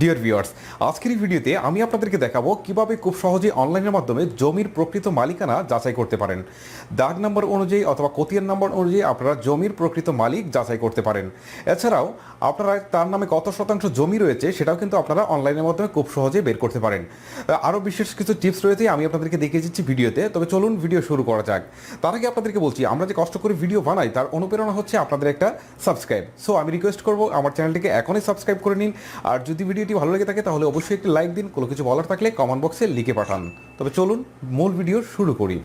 Dear viewers, আজকের এই ভিডিওতে আমি আপনাদেরকে দেখাবো কিভাবে খুব সহজে অনলাইনের মাধ্যমে জমির প্রকৃত মালিকানা যাচাই করতে পারেন। দাগ নম্বর অনুযায়ী অথবা খতিয়ান নম্বর অনুযায়ী আপনারা জমির প্রকৃত মালিক যাচাই করতে পারেন। এছাড়াও আপনারা তার নামে কত শতাংশ জমি রয়েছে সেটাও কিন্তু আপনারা অনলাইনের মাধ্যমে খুব সহজে বের করতে পারেন। আরও বিশেষ কিছু টিপস রয়েছে, আমি আপনাদেরকে দেখিয়ে দিচ্ছি ভিডিওতে। তবে চলুন ভিডিও শুরু করা যাক। তার আগে আপনাদেরকে বলছি, আমরা যে কষ্ট করে ভিডিও বানাই তার অনুপ্রেরণা হচ্ছে আপনাদের একটা সাবস্ক্রাইব। সো আমি রিকোয়েস্ট করবো আমার চ্যানেলটিকে এখনই সাবস্ক্রাইব করে নিন। আর যদি ভিডিওটি ভালো লেগে থাকে তাহলে অবশ্যই একটি লাইক দিন, কোনো কিছু বলার থাকলে কমেন্ট বক্সে লিখে পাঠান। তবে চলুন মূল ভিডিও শুরু করি।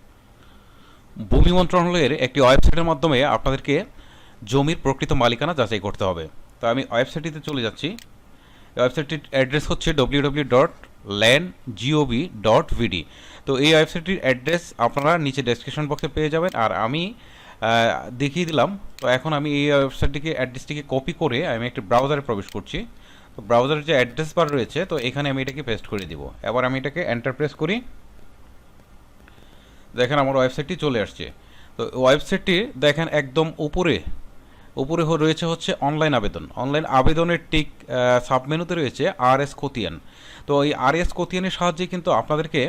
ভূমি মন্ত্রণালয়ের একটি ওয়েবসাইটের মাধ্যমে আপনাদেরকে জমির প্রকৃত মালিকানা যাচাই করতে হবে। তো আমি ওয়েবসাইটটিতে চলে যাচ্ছি। ওয়েবসাইটটির অ্যাড্রেস হচ্ছে www.landgov.vd। তো এই ওয়েবসাইটটির অ্যাড্রেস আপনারা নিচে ডেসক্রিপশন বক্সে পেয়ে যাবেন, আর আমি দেখিয়ে দিলাম। তো এখন আমি এই ওয়েবসাইটটিকে অ্যাড্রেসটিকে কপি করে আমি একটি ব্রাউজারে প্রবেশ করছি। তো ব্রাউজারের যে অ্যাড্রেস বার রয়েছে, তো এখানে আমি এটাকে পেস্ট করে দিব। এবার আমি এটাকে এন্টার প্রেস করি। দেখেন আমার ওয়েবসাইটটি চলে আসছে। তো ওয়েবসাইটটি দেখেন একদম উপরে উপরে রয়েছে হচ্ছে অনলাইন আবেদন। অনলাইন আবেদনের ঠিক সাবমেনুতে রয়েছে RS খতিয়ান। তো এই RS খতিয়ানের সাহায্যে কিন্তু আপনাদেরকে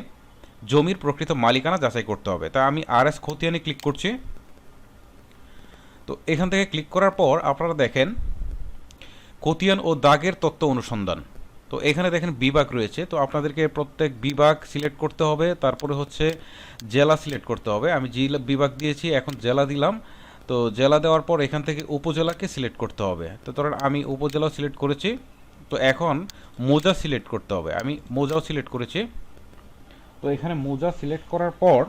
জমির প্রকৃত মালিকানা যাচাই করতে হবে। তাই আমি RS খতিয়ানে ক্লিক করছি। তো এখান থেকে ক্লিক করার পর আপনারা দেখেন খতিয়ান ও দাগের তথ্য অনুসন্ধান। তো এখানে দেখেন বিভাগ রয়েছে। তো আপনাদেরকে প্রত্যেক বিভাগ সিলেক্ট করতে হবে, তারপরে হচ্ছে জেলা সিলেক্ট করতে হবে। আমি জেলা বিভাগ দিয়েছি, এখন জেলা দিলাম। তো জেলা দেওয়ার পর এখান থেকে উপজেলাকে সিলেক্ট করতে হবে। তো ধরেন আমি উপজেলা সিলেক্ট করেছি। তো এখন মৌজা সিলেক্ট করতে হবে, আমি মৌজাও সিলেক্ট করেছি। তো এখানে মৌজা সিলেক্ট করার পর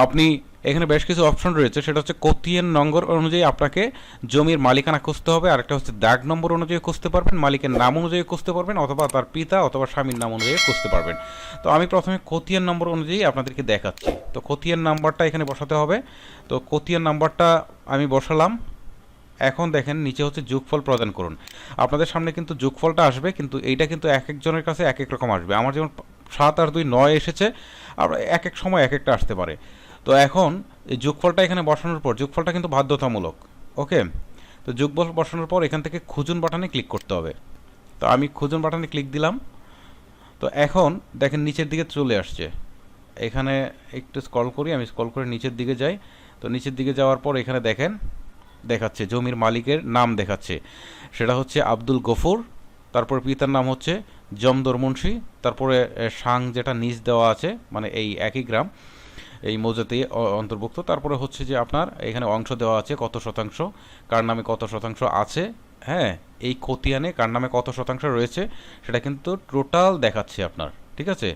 আপনি এখানে বেশ কিছু অপশন রয়েছে, সেটা হচ্ছে খতিয়ান নম্বর অনুযায়ী আপনাকে জমির মালিকানা খুঁজতে হবে, আরেকটা হচ্ছে দাগ নম্বর অনুযায়ী খুঁজতে পারবেন, মালিকের নাম অনুযায়ী খুঁজতে পারবেন, অথবা তার পিতা অথবা স্বামীর নাম অনুযায়ী খুঁজতে পারবেন। তো আমি প্রথমে খতিয়ান নম্বর অনুযায়ী আপনাদেরকে দেখাচ্ছি। তো খতিয়ান নাম্বারটা এখানে বসাতে হবে। তো খতিয়ান নাম্বারটা আমি বসালাম। এখন দেখেন নিচে হচ্ছে যোগফল প্রদান করুন। আপনাদের সামনে কিন্তু যোগফলটা আসবে, কিন্তু এইটা কিন্তু এক একজনের কাছে এক এক রকম আসবে। আমার যেমন 7 আর 2 9 এসেছে, আর এক এক সময় এক একটা আসতে পারে। তো এখন এই যোগফলটা এখানে বসানোর পর, যোগফলটা কিন্তু বাধ্যতামূলক, ওকে। তো যোগফল বসানোর পর এখান থেকে খুঁজুন বাটনে ক্লিক করতে হবে। তো আমি খুঁজুন বাটনে ক্লিক দিলাম। তো এখন দেখেন নিচের দিকে চলে আসছে। এখানে একটু স্ক্রল করি, আমি স্ক্রল করে নিচের দিকে যাই। তো নিচের দিকে যাওয়ার পর এখানে দেখেন দেখাচ্ছে জমির মালিকের নাম দেখাচ্ছে, সেটা হচ্ছে আব্দুল গফুর। তারপর পিতার নাম হচ্ছে জমদর মুন্সি। তারপরে সাং যেটা নিচ দেওয়া আছে, মানে এই একই গ্রাম, এই মৌজাতেই অন্তর্ভুক্ত। তারপরে হচ্ছে যে আপনার এখানে অংশ দেওয়া আছে কত শতাংশ, কার নামে কত শতাংশ আছে, হ্যাঁ, এই খতিয়ানে কার নামে কত শতাংশ রয়েছে সেটা কিন্তু টোটাল দেখাচ্ছে আপনার, ঠিক আছে।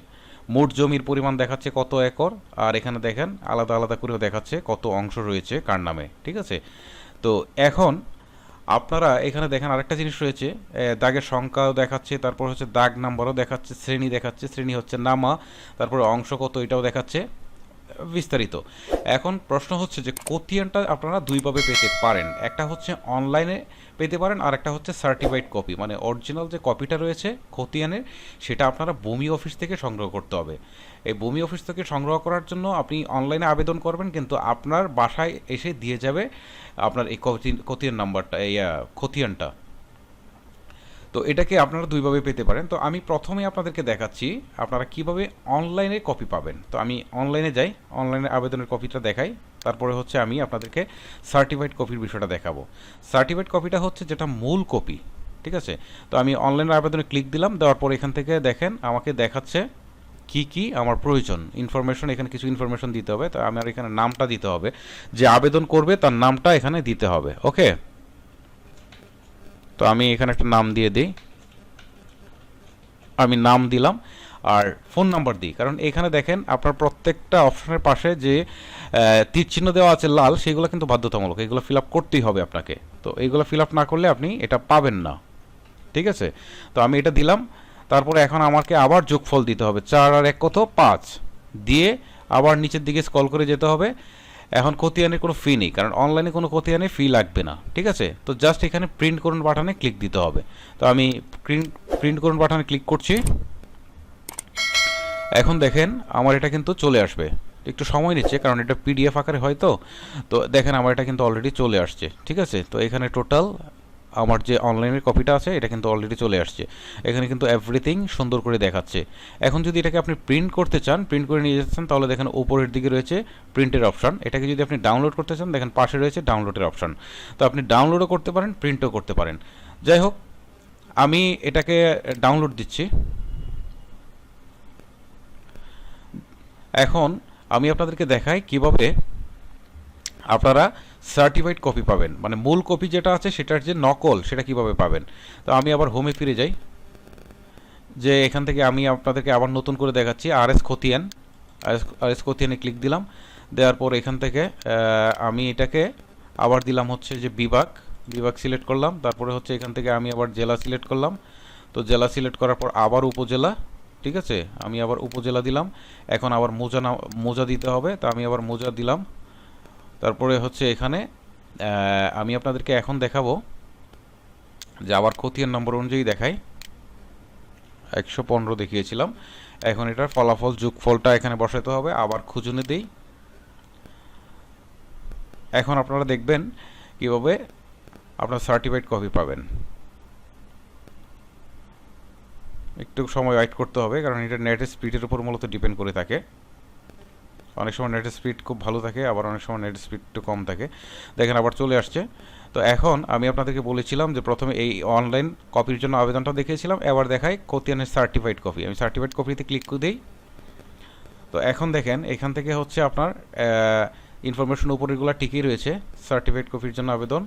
মোট জমির পরিমাণ দেখাচ্ছে কত একর, আর এখানে দেখেন আলাদা আলাদা করেও দেখাচ্ছে কত অংশ রয়েছে কার নামে, ঠিক আছে। তো এখন আপনারা এখানে দেখেন আরেকটা জিনিস রয়েছে, দাগের সংখ্যাও দেখাচ্ছে, তারপর হচ্ছে দাগ নাম্বারও দেখাচ্ছে, শ্রেণী দেখাচ্ছে, শ্রেণী হচ্ছে নামা, তারপরে অংশ কত এটাও দেখাচ্ছে, বিস্তারিত। এখন প্রশ্ন হচ্ছে যে খতিয়ানটা আপনারা দুইভাবে পেতে পারেন, একটা হচ্ছে অনলাইনে পেতে পারেন, আর একটা হচ্ছে সার্টিফাইড কপি, মানে অরিজিনাল যে কপিটা রয়েছে খতিয়ানের সেটা আপনারা ভূমি অফিস থেকে সংগ্রহ করতে হবে। এই ভূমি অফিস থেকে সংগ্রহ করার জন্য আপনি অনলাইনে আবেদন করবেন, কিন্তু আপনার বাসায় এসে দিয়ে যাবে আপনার এই খতিয়ান নাম্বারটা, এই খতিয়ানটা। তো এটাকে আপনারা দুইভাবে পেতে পারেন। তো আমি প্রথমে আপনাদেরকে দেখাচ্ছি আপনারা কিভাবে অনলাইনে কপি পাবেন। তো আমি অনলাইনে যাই, অনলাইনে আবেদনের কপিটা দেখাই, তারপরে হচ্ছে আমি আপনাদেরকে সার্টিফাইড কপির বিষয়টা দেখাবো। সার্টিফাইড কপিটা হচ্ছে যেটা মূল কপি, ঠিক আছে। তো আমি অনলাইনে আবেদনে ক্লিক দিলাম, দেওয়ার পর এখান থেকে দেখেন আমাকে দেখাচ্ছে কি কি আমার প্রয়োজন ইনফরমেশন, এখানে কিছু ইনফরমেশন দিতে হবে। তো আমার এখানে নামটা দিতে হবে, যে আবেদন করবে তার নামটা এখানে দিতে হবে, ওকে। তো আমি এখানে একটা নাম দিয়ে দিই, আমি নাম দিলাম আর ফোন নাম্বার দিই, কারণ এখানে দেখেন আপনার প্রত্যেকটা অপশনের পাশে যে তীর চিহ্ন দেওয়া আছে লাল, সেগুলো কিন্তু বাধ্যতামূলক, এগুলো ফিল আপ করতেই হবে আপনাকে। তো এইগুলো ফিল আপ না করলে আপনি এটা পাবেন না, ঠিক আছে। তো আমি এটা দিলাম। তারপরে এখন আমাকে আবার যোগফল দিতে হবে, 4 আর 1 কত 5 দিয়ে আবার নিচের দিকে স্ক্রল করে যেতে হবে। এখন খতিয়ানের কোনো ফি নেই, কারণ অনলাইনে কোনো খতিয়ানে ফি লাগবে না, ঠিক আছে। তো জাস্ট এখানে প্রিন্ট করুন বাটনে ক্লিক দিতে হবে। তো আমি প্রিন্ট করুন বাটনে ক্লিক করছি। এখন দেখেন আমার এটা কিন্তু চলে আসবে, একটু সময় নিচ্ছে কারণ এটা পিডিএফ আকারে হয়। তো দেখেন আমার এটা কিন্তু অলরেডি চলে আসছে, ঠিক আছে। তো এখানে টোটাল আমার যে অনলাইনের কপিটা আছে এটা কিন্তু অলরেডি চলে আসছে। এখানে কিন্তু এভরিথিং সুন্দর করে দেখাচ্ছে। এখন যদি এটাকে আপনি প্রিন্ট করতে চান, প্রিন্ট করে নিয়ে যাচ্ছেন, তাহলে দেখেন উপরের দিকে রয়েছে প্রিন্টের অপশন। এটাকে যদি আপনি ডাউনলোড করতে চান, দেখেন পাশে রয়েছে ডাউনলোডের অপশন। তো আপনি ডাউনলোডও করতে পারেন, প্রিন্টও করতে পারেন। যাই হোক, আমি এটাকে ডাউনলোড দিচ্ছি। এখন আমি আপনাদেরকে দেখাই কিভাবে আপনারা সার্টিফাইড কপি পাবেন, মানে মূল কপি যেটা আছে সেটার যে নকল সেটা কিভাবে পাবেন। তো আমি আবার হোমে ফিরে যাই, যে এখান থেকে আমি আপনাদেরকে আবার নতুন করে দেখাচ্ছি আরএস খতিয়ান। আরএস খতিয়ানে ক্লিক দিলাম, দেওয়ার পর এখান থেকে আমি এটাকে আবার দিলাম হচ্ছে যে বিভাগ সিলেক্ট করলাম। তারপরে হচ্ছে এখান থেকে আমি আবার জেলা সিলেক্ট করলাম। তো জেলা সিলেক্ট করার পর আবার উপজেলা, ঠিক আছে, আমি আবার উপজেলা দিলাম। এখন আবার মোজা দিতে হবে, তো আমি আবার মোজা দিলাম। তারপরে হচ্ছে এখানে আমি আপনাদেরকে এখন দেখাবো যে আবার খতিয়ান নম্বর অনুযায়ী দেখাই। 115 দেখিয়েছিলাম, এখন এটার ফলাফল যোগফলটা এখানে বসাতে হবে। আবার খুঁজুনে দিই। এখন আপনারা দেখবেন কিভাবে আপনার সার্টিফাইড কপি পাবেন। একটু সময় ওয়েট করতে হবে, কারণ এটা নেটের স্পিডের উপর মূলত ডিপেন্ড করে থাকে। অনেক সময় নেটের স্পিড খুব ভালো থাকে, আবার অনেক সময় নেটের স্পিড একটু কম থাকে। দেখেন আবার চলে আসছে। তো এখন আমি আপনাদেরকে বলেছিলাম যে প্রথমে এই অনলাইন কপির জন্য আবেদনটা দেখিয়েছিলাম, এবার দেখাই খতিয়ানের সার্টিফাইড কপি। আমি সার্টিফাইড কপিতে ক্লিক করে দিই। তো এখন দেখেন এখান থেকে হচ্ছে আপনার ইনফরমেশন উপরেগুলো ঠিকই রয়েছে, সার্টিফাইড কপির জন্য আবেদন।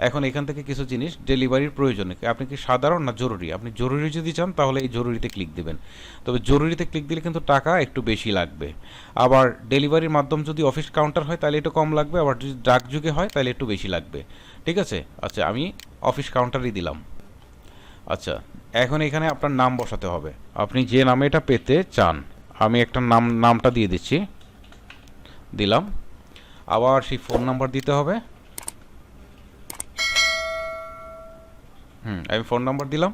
এখন এখান থেকে কিছু জিনিস ডেলিভারির প্রয়োজন, আপনি কি সাধারণ না জরুরি। আপনি জরুরি যদি চান তাহলে এই জরুরিতে ক্লিক দিবেন। তবে জরুরিতে ক্লিক দিলে কিন্তু টাকা একটু বেশি লাগবে। আবার ডেলিভারির মাধ্যম যদি অফিস কাউন্টার হয় তাহলে একটু কম লাগবে, আবার যদি ডাকযোগে হয় তাহলে একটু বেশি লাগবে। ঠিক আছে, আচ্ছা আমি অফিস কাউন্টারই দিলাম। আচ্ছা, এখন এখানে আপনার নাম বসাতে হবে, আপনি যে নামে এটা পেতে চান। আমি একটা নামটা দিয়ে দিচ্ছি, দিলাম। আবার সেই ফোন নাম্বার দিতে হবে। আমি ফোন নাম্বার দিলাম,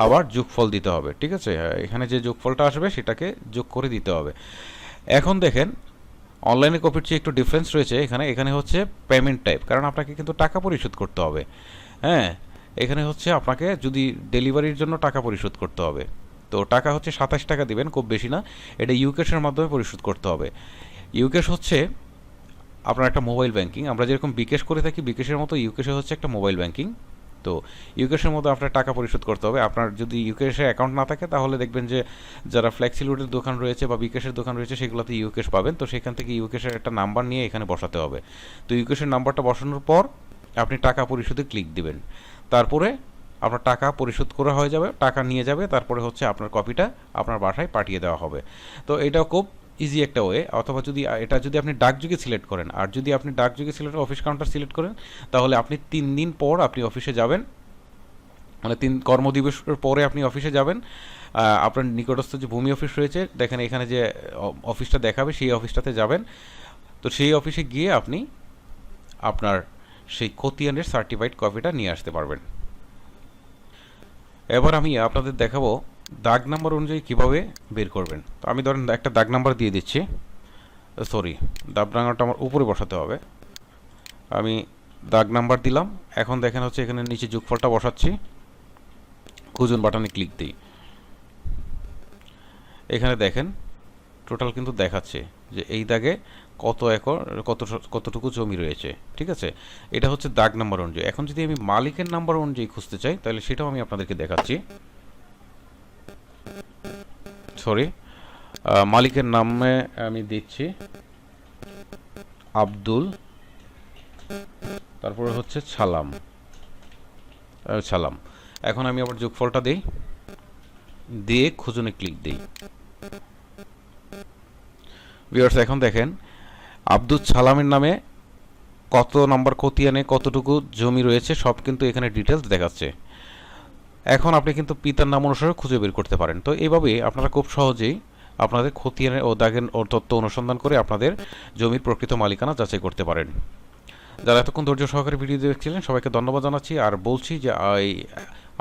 আবার যোগফল দিতে হবে। ঠিক আছে, এখানে যে যোগফলটা আসবে সেটাকে যোগ করে দিতে হবে। এখন দেখেন অনলাইনে কপির চেয়ে একটু ডিফারেন্স রয়েছে এখানে হচ্ছে পেমেন্ট টাইপ, কারণ আপনাকে কিন্তু টাকা পরিশোধ করতে হবে। হ্যাঁ, এখানে হচ্ছে আপনাকে যদি ডেলিভারির জন্য টাকা পরিশোধ করতে হবে, তো টাকা হচ্ছে 27 টাকা দিবেন, খুব বেশি না। এটা ইউকেশের মাধ্যমে পরিশোধ করতে হবে। ইউকেশ হচ্ছে আপনার একটা মোবাইল ব্যাংকিং। আমরা যেরকম বিকাশ করে থাকি, বিকাশের মতো ইউকেশে হচ্ছে একটা মোবাইল ব্যাংকিং। তো ইউকেশের মতো আপনার টাকা পরিশোধ করতে হবে। আপনার যদি ইউকেশে অ্যাকাউন্ট না থাকে তাহলে দেখবেন যে যারা ফ্লেক্সিলোডের দোকান রয়েছে বা বিকাশের দোকান রয়েছে সেগুলোতে ইউকেশ পাবেন। তো সেখান থেকে ইউকেশের একটা নাম্বার নিয়ে এখানে বসাতে হবে। তো ইউকেশের নাম্বারটা বসানোর পর আপনি টাকা পরিশোধে ক্লিক দিবেন। তারপরে আপনার টাকা পরিশোধ করা হয়ে যাবে, টাকা নিয়ে যাবে, তারপরে হচ্ছে আপনার কপিটা আপনার বাসায় পাঠিয়ে দেওয়া হবে। তো এটা খুব ইজি একটা ওয়ে। অথবা যদি আপনি ডাকযোগে সিলেক্ট করেন, আর যদি আপনি ডাকযোগে সিলেক্ট অফিস কাউন্টার সিলেক্ট করেন, তাহলে আপনি 3 দিন পর আপনি অফিসে যাবেন, মানে 3 কর্মদিবসের পরে আপনি অফিসে যাবেন। আপনার নিকটস্থ যে ভূমি অফিস রয়েছে, দেখেন এখানে যে অফিসটা দেখাবে সেই অফিসটাতে যাবেন। তো সেই অফিসে গিয়ে আপনি আপনার সেই খতিয়ানের সার্টিফাইড কপিটা নিয়ে আসতে পারবেন। এবার আমি আপনাদের দেখাবো দাগ নাম্বার অনুযায়ী কিভাবে বের করবেন। তো আমি ধরেন একটা দাগ নাম্বার দিয়ে দিচ্ছি, সরি, দাগ নাম্বারটা আমার উপরে বসাতে হবে। আমি দাগ নাম্বার দিলাম। এখন দেখেন হচ্ছে এখানে নিচে যোগফলটা বসাচ্ছি, খুঁজুন বাটনে ক্লিক দিই। এখানে দেখেন টোটাল কিন্তু দেখাচ্ছে যে এই দাগে কত একর কতটুকু জমি রয়েছে। ঠিক আছে, এটা হচ্ছে দাগ নাম্বার অনুযায়ী। এখন যদি আমি মালিকের নাম্বার অনুযায়ী খুঁজতে চাই তাহলে সেটাও আমি আপনাদেরকে দেখাচ্ছি। সরি, মালিকের নামে আমি দিচ্ছি আব্দুল, তারপরে হচ্ছে ছালাম। এখন আমি আবার যোগফলটা দিই, দিয়ে খুঁজুনে ক্লিক দিই। ভিউয়ার্স, এখন দেখেন আব্দুল ছালামের নামে কত নম্বর খতিয়ানে কতটুকু জমি রয়েছে সব কিন্তু এখানে ডিটেলস দেখাচ্ছে। এখন আপনি কিন্তু পিতার নাম অনুসারে খুঁজে বের করতে পারেন। তো এইভাবে আপনারা খুব সহজেই আপনাদের খতিয়ানের ও দাগের তথ্য অনুসন্ধান করে আপনাদের জমির প্রকৃত মালিকানা যাচাই করতে পারেন। যারা এতক্ষণ ধৈর্য সহকারে ভিডিও দেখছিলেন সবাইকে ধন্যবাদ জানাচ্ছি। আর বলছি যে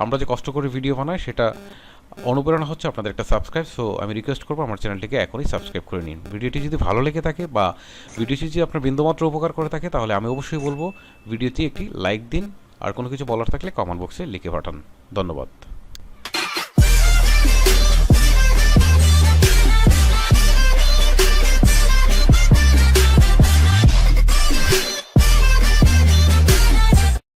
আমরা যে কষ্ট করে ভিডিও বানাই সেটা অনুপ্রেরণা হচ্ছে আপনাদের একটা সাবস্ক্রাইব। সো আমি রিকোয়েস্ট করবো আমার চ্যানেলটিকে এখনই সাবস্ক্রাইব করে নিন। ভিডিওটি যদি ভালো লেগে থাকে বা ভিডিওটি যদি আপনার বিন্দুমাত্র উপকার করে থাকে তাহলে আমি অবশ্যই বলবো ভিডিওটি একটি লাইক দিন, আর কোনো কিছু বলার থাকলে কমেন্ট বক্সে লিখে পাঠান। ধন্যবাদ।